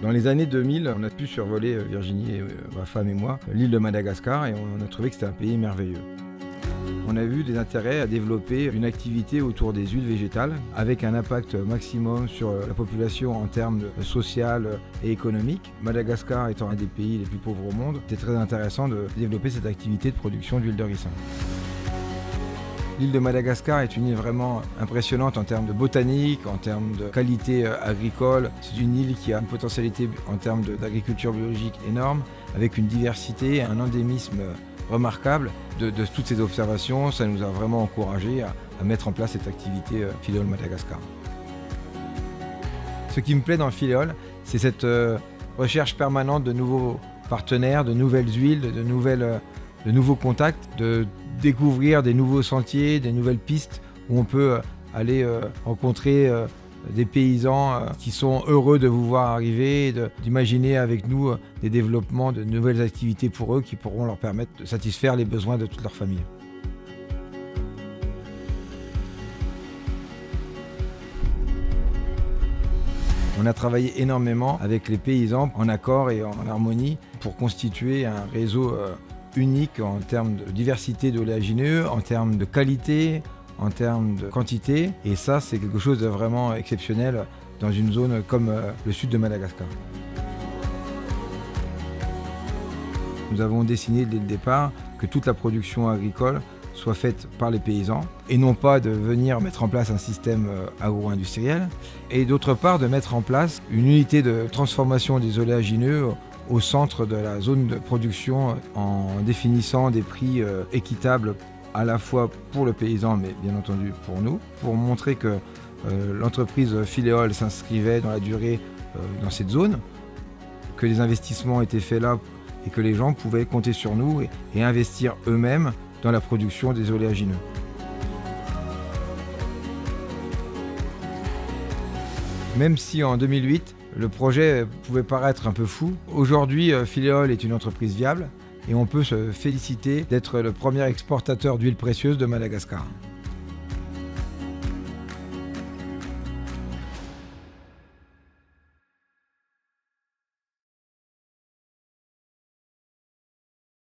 Dans les années 2000, on a pu survoler, Virginie, ma femme et moi, l'île de Madagascar et on a trouvé que c'était un pays merveilleux. On a vu des intérêts à développer une activité autour des huiles végétales avec un impact maximum sur la population en termes social et économique. Madagascar étant un des pays les plus pauvres au monde, c'était très intéressant de développer cette activité de production d'huile de ricin. L'île de Madagascar est une île vraiment impressionnante en termes de botanique, en termes de qualité agricole. C'est une île qui a une potentialité en termes d'agriculture biologique énorme, avec une diversité, un endémisme remarquable. De toutes ces observations, ça nous a vraiment encouragés à mettre en place cette activité Filéol Madagascar. Ce qui me plaît dans Filéol, c'est cette recherche permanente de nouveaux partenaires, de nouvelles huiles, de nouveaux contacts, de découvrir des nouveaux sentiers, des nouvelles pistes où on peut aller rencontrer des paysans qui sont heureux de vous voir arriver, d'imaginer avec nous des développements de nouvelles activités pour eux qui pourront leur permettre de satisfaire les besoins de toute leur famille. On a travaillé énormément avec les paysans en accord et en harmonie pour constituer un réseau unique en termes de diversité d'oléagineux, en termes de qualité, en termes de quantité. Et ça, c'est quelque chose de vraiment exceptionnel dans une zone comme le sud de Madagascar. Nous avons décidé dès le départ que toute la production agricole soit faite par les paysans et non pas de venir mettre en place un système agro-industriel et d'autre part de mettre en place une unité de transformation des oléagineux au centre de la zone de production en définissant des prix équitables à la fois pour le paysan mais bien entendu pour nous, pour montrer que l'entreprise Filéol s'inscrivait dans la durée dans cette zone, que les investissements étaient faits là et que les gens pouvaient compter sur nous et investir eux-mêmes dans la production des oléagineux. Même si en 2008, le projet pouvait paraître un peu fou, aujourd'hui Filéol est une entreprise viable et on peut se féliciter d'être le premier exportateur d'huile précieuse de Madagascar.